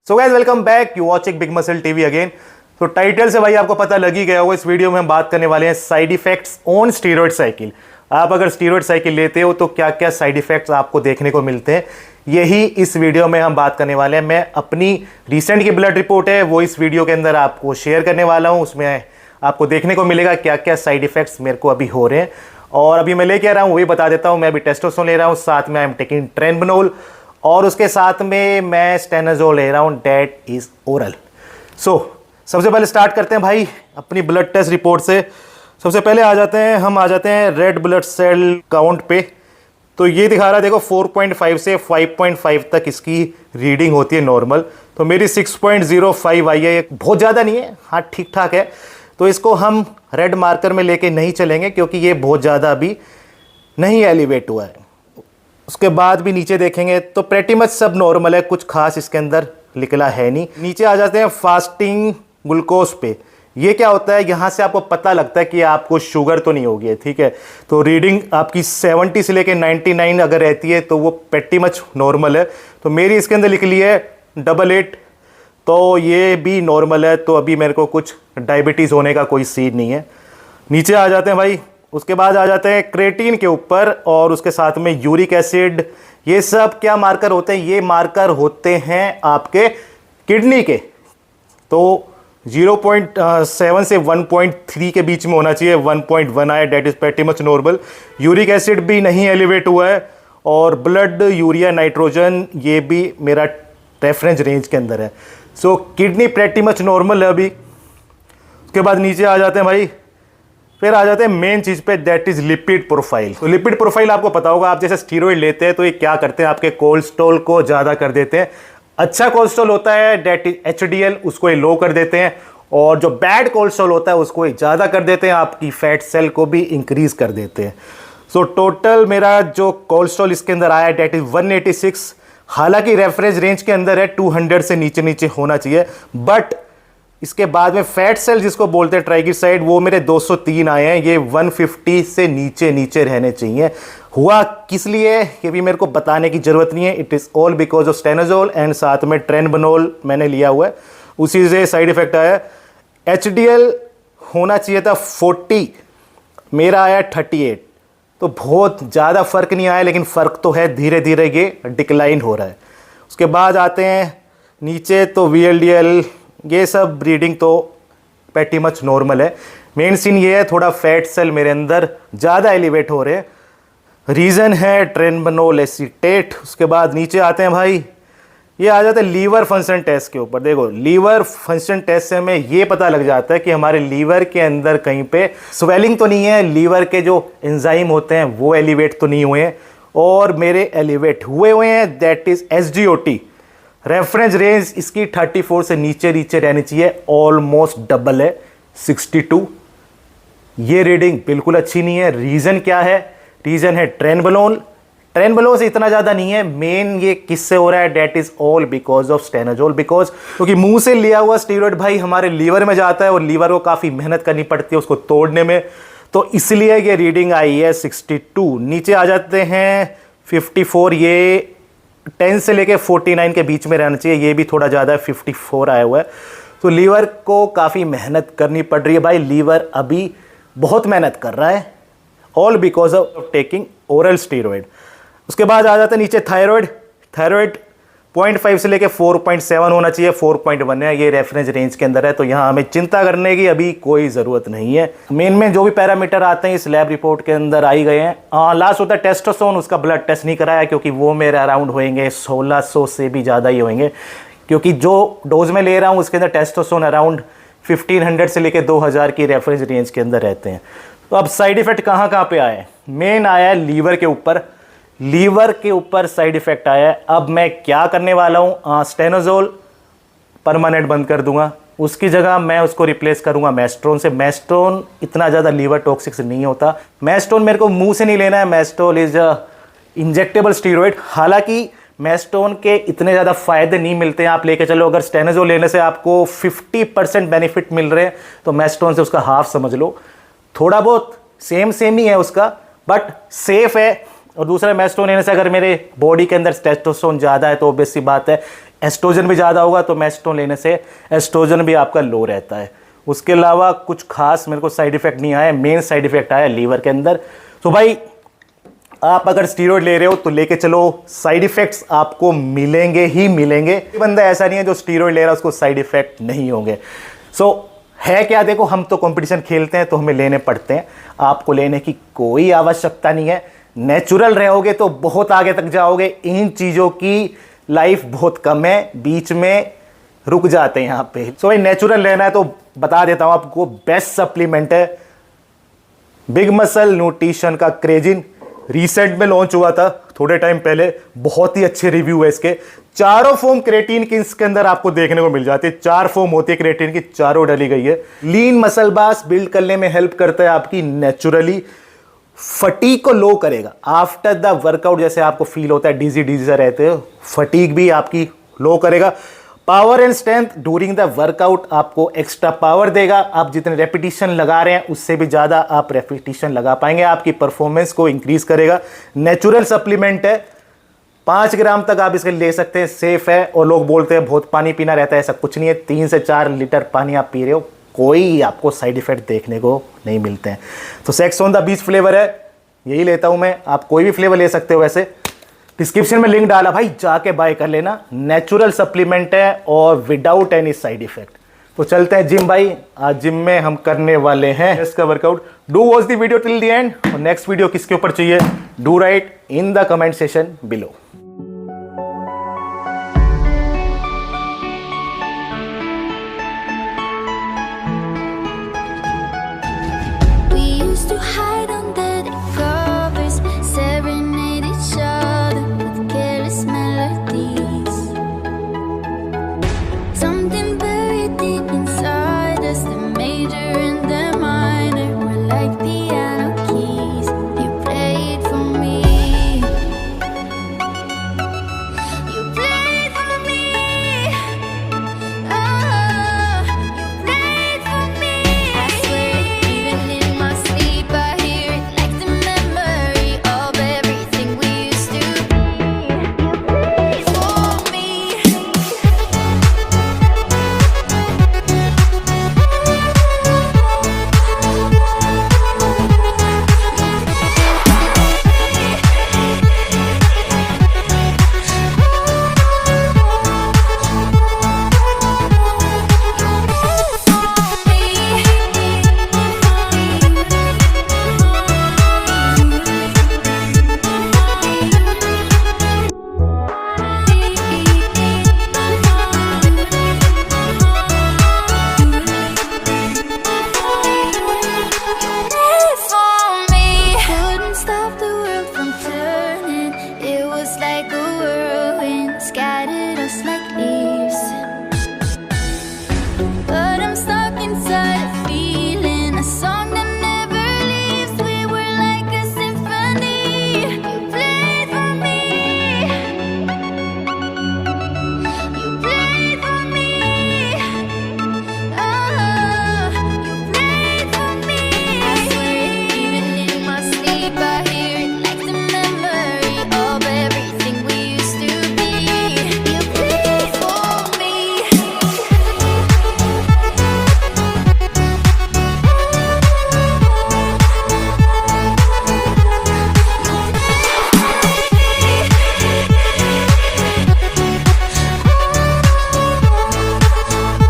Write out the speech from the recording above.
So guys welcome back, you watching big muscle TV again. तो title से भाई आपको पता लग ही गया होगा, इस वीडियो में हम बात करने वाले हैं side effects on steroid cycle. आप अगर स्टीरॉयड साइकिल लेते हो तो क्या क्या साइड इफेक्ट्स आपको देखने को मिलते हैं, यही इस वीडियो में हम बात करने वाले हैं। मैं अपनी रिसेंट की ब्लड रिपोर्ट है वो इस वीडियो के अंदर आपको शेयर करने वाला हूँ। उसमें आपको देखने को मिलेगा क्या क्या साइड इफेक्ट्स मेरे को अभी हो रहे हैं, और अभी मैं लेके आ रहा हूँ वही बता देता हूँ। मैं अभी टेस्टोस्टेरोन ले रहा हूँ, साथ में आई एम टेकिंग ट्रेनबनोल, और उसके साथ में मैं स्टेनोजोल ले रहा हूँ, डेट इज ओरल। सो सबसे पहले स्टार्ट करते हैं भाई अपनी ब्लड टेस्ट रिपोर्ट से। सबसे पहले आ जाते हैं रेड ब्लड सेल काउंट पे। तो ये दिखा रहा है, देखो 4.5 से 5.5 तक इसकी रीडिंग होती है नॉर्मल। तो मेरी 6.05 आई है, ये बहुत ज़्यादा नहीं है, हाँ ठीक ठाक है। तो इसको हम रेड मार्कर में लेके नहीं चलेंगे क्योंकि ये बहुत ज़्यादा अभी नहीं एलिवेट हुआ है। उसके बाद भी नीचे देखेंगे तो प्रेटी मच सब नॉर्मल है, कुछ खास इसके अंदर निकला है नहीं। नीचे आ जाते हैं फास्टिंग ग्लूकोज पे। ये क्या होता है, यहाँ से आपको पता लगता है कि आपको शुगर तो नहीं होगी, ठीक है। तो रीडिंग आपकी 70 से लेके 99 अगर रहती है तो वो प्रेटी मच नॉर्मल है। तो मेरी इसके अंदर लिख ली है 88, तो ये भी नॉर्मल है। तो अभी मेरे को कुछ डायबिटीज़ होने का कोई सीन नहीं है। नीचे आ जाते हैं भाई, उसके बाद आ जाते हैं क्रेटीन के ऊपर, और उसके साथ में यूरिक एसिड। ये सब क्या मार्कर होते हैं, ये मार्कर होते हैं आपके किडनी के। तो 0.7 से 1.3 के बीच में होना चाहिए, 1.1 आए, that is pretty much normal. Uric acid भी नहीं एलिवेट हुआ है, और ब्लड यूरिया नाइट्रोजन ये भी मेरा रेफरेंस रेंज के अंदर है। सो किडनी प्रेटी मच नॉर्मल है अभी। उसके बाद नीचे आ जाते हैं भाई, फिर आ जाते हैं मेन चीज पे, दैट इज लिपिड प्रोफाइल। तो लिपिड प्रोफाइल आपको पता होगा, आप जैसे स्टीरॉयड लेते हैं तो ये क्या करते हैं, आपके कोलेस्ट्रॉल को ज्यादा कर देते हैं। अच्छा कोलेस्ट्रॉल होता है दैट इज एचडीएल, उसको ये लो कर देते हैं, और जो बैड कोलेस्ट्रॉल होता है उसको ये ज्यादा कर देते हैं, आपकी फैट सेल को भी इंक्रीज कर देते हैं। सो टोटल मेरा जो कोलेस्ट्रॉल इसके अंदर आया दैट इज 186। हालांकि रेफरेंस रेंज के अंदर है, 200 से नीचे नीचे होना चाहिए, बट इसके बाद में फैट सेल जिसको बोलते हैं ट्राइग्लिसराइड, वो मेरे 203 आए हैं। ये 150 से नीचे नीचे रहने चाहिए। हुआ किस लिए ये भी मेरे को बताने की जरूरत नहीं है, it is all because of stanozolol and साथ में ट्रेनबनोल मैंने लिया हुआ है, उसी से साइड इफेक्ट आया। एचडीएल होना चाहिए था 40, मेरा आया 38। तो बहुत ज़्यादा फर्क नहीं आया, लेकिन फ़र्क तो है, धीरे धीरे ये डिक्लाइन हो रहा है। उसके बाद आते हैं नीचे, तो वीएलडीएल ये सब रीडिंग तो प्रेटी मच नॉर्मल है। मेन सीन ये है, थोड़ा फैट सेल मेरे अंदर ज़्यादा एलिवेट हो रहे हैं, रीज़न है ट्रेनबनोल एसीटेट। उसके बाद नीचे आते हैं भाई, ये आ जाता है लीवर फंक्शन टेस्ट के ऊपर। देखो लीवर फंक्शन टेस्ट से हमें ये पता लग जाता है कि हमारे लीवर के अंदर कहीं पे स्वेलिंग तो नहीं है, लीवर के जो एंजाइम होते हैं वो एलिवेट तो नहीं हुए हैं, और मेरे एलिवेट हुए हैं, that is SGOT. Reference range इसकी 34 से नीचे नीचे रहनी चाहिए, ऑलमोस्ट डबल है 62। ये रीडिंग बिल्कुल अच्छी नहीं है। रीज़न क्या है, रीज़न है ट्रेनबनोल। ट्रेनबनोल से इतना ज़्यादा नहीं है, मेन ये किससे हो रहा है, that is all because of stanozolol. Because क्योंकि मुंह से लिया हुआ स्टीरॉयड भाई हमारे लीवर में जाता है, और लीवर को काफ़ी मेहनत करनी पड़ती है उसको तोड़ने में, तो इसलिए ये रीडिंग आई है 62। नीचे आ जाते हैं 54, ये 10 से लेके 49 के बीच में रहना चाहिए, ये भी थोड़ा ज़्यादा है, 54 आया हुआ है। तो लीवर को काफ़ी मेहनत करनी पड़ रही है भाई, लीवर अभी बहुत मेहनत कर रहा है, all because of taking oral steroid. उसके बाद आ जाता है नीचे थायराइड। थायराइड 0.5 से लेके 4.7 होना चाहिए, 4.1 है, ये रेफरेंस रेंज के अंदर है। तो यहाँ हमें चिंता करने की अभी कोई ज़रूरत नहीं है। मेन में जो भी पैरामीटर आते हैं इस लैब रिपोर्ट के अंदर आई गए हैं। लास्ट होता है टेस्टोस्टेरोन, उसका ब्लड टेस्ट नहीं कराया क्योंकि वो मेरे अराउंड होएंगे 1600 से भी ज़्यादा ही होंगे, क्योंकि जो डोज में ले रहा हूँ उसके अंदर टेस्टोस्टेरोन अराउंड 1500 से लेके 2000 की रेफरेंस रेंज के अंदर रहते हैं। तो अब साइड इफेक्ट कहाँ कहाँ पे आए, मेन आया है लीवर के ऊपर। लीवर के ऊपर साइड इफेक्ट आया है। अब मैं क्या करने वाला हूँ, स्टेनोजोल परमानेंट बंद कर दूंगा, उसकी जगह मैं उसको रिप्लेस करूंगा मेस्ट्रोन से। मेस्ट्रोन इतना ज़्यादा लीवर टॉक्सिक नहीं होता। मेस्ट्रोन मेरे को मुंह से नहीं लेना है, मेस्ट्रोल इज इंजेक्टेबल स्टीरॉयड। हालांकि मेस्ट्रोन के इतने ज़्यादा फायदे नहीं मिलते हैं, आप लेके चलो, अगर स्टेनोजोल लेने से आपको 50% बेनिफिट मिल रहे हैं तो मेस्ट्रोन से उसका हाफ समझ लो। थोड़ा बहुत सेम ही है उसका, बट सेफ है। और दूसरा मेस्ट्रोन लेने से अगर मेरे बॉडी के अंदर टेस्टोस्टेरोन ज़्यादा है तो ऑब्वियस सी बात है एस्ट्रोजन भी ज़्यादा होगा तो मेस्टोन लेने से एस्ट्रोजन भी आपका लो रहता है। उसके अलावा कुछ खास मेरे को साइड इफेक्ट नहीं आया, मेन साइड इफेक्ट आया लीवर के अंदर। तो भाई आप अगर स्टीरॉयड ले रहे हो तो लेके चलो, साइड इफेक्ट्स आपको मिलेंगे ही मिलेंगे। ये बंदा ऐसा नहीं है जो स्टीरॉयड ले रहा है उसको साइड इफेक्ट नहीं होंगे। सो है क्या, देखो हम तो कंपटीशन खेलते हैं तो हमें लेने पड़ते हैं, आपको लेने की कोई आवश्यकता नहीं है। नेचुरल रहोगे तो बहुत आगे तक जाओगे। इन चीज़ों की लाइफ बहुत कम है, बीच में रुक जाते हैं यहाँ पे। सो भाई नेचुरल लेना है तो बता देता हूँ आपको, बेस्ट सप्लीमेंट है बिग मसल न्यूट्रिशन का क्रेजिन। रिसेंट में लॉन्च हुआ था थोड़े टाइम पहले, बहुत ही अच्छे रिव्यू है इसके। चारों फॉर्म क्रेटीन की इसके अंदर आपको देखने को मिल जाती है। 4 फॉर्म होती है क्रेटीन की, चारों डली गई है। लीन मसल मास बिल्ड करने में हेल्प करता है आपकी नेचुरली। फटीग को लो करेगा आफ्टर द वर्कआउट, जैसे आपको फील होता है डीजी डीजी रहते हो, फटीग भी आपकी लो करेगा। Power and strength during the workout आपको एक्स्ट्रा पावर देगा। आप जितने रेपिटेशन लगा रहे हैं उससे भी ज़्यादा आप रेपिटेशन लगा पाएंगे, आपकी परफॉर्मेंस को इंक्रीज करेगा। नेचुरल सप्लीमेंट है, 5 ग्राम तक आप इसके ले सकते हैं, सेफ है। और लोग बोलते हैं बहुत पानी पीना रहता है, ऐसा कुछ नहीं है। 3 से 4 लीटर पानी आप पी रहे हो, कोई आपको साइड इफेक्ट देखने को नहीं मिलते हैं। तो sex on the beach flavour है, यही लेता हूं मैं। आप कोई भी फ्लेवर ले सकते हो, वैसे डिस्क्रिप्शन में लिंक डाला भाई, जाके बाय कर लेना। नेचुरल सप्लीमेंट है और विदाउट एनी साइड इफेक्ट। तो चलते हैं जिम भाई, आज जिम में हम करने वाले हैं इसका workout. Do watch the video till the end. और नेक्स्ट वीडियो किसके ऊपर चाहिए, do right in the comment session below.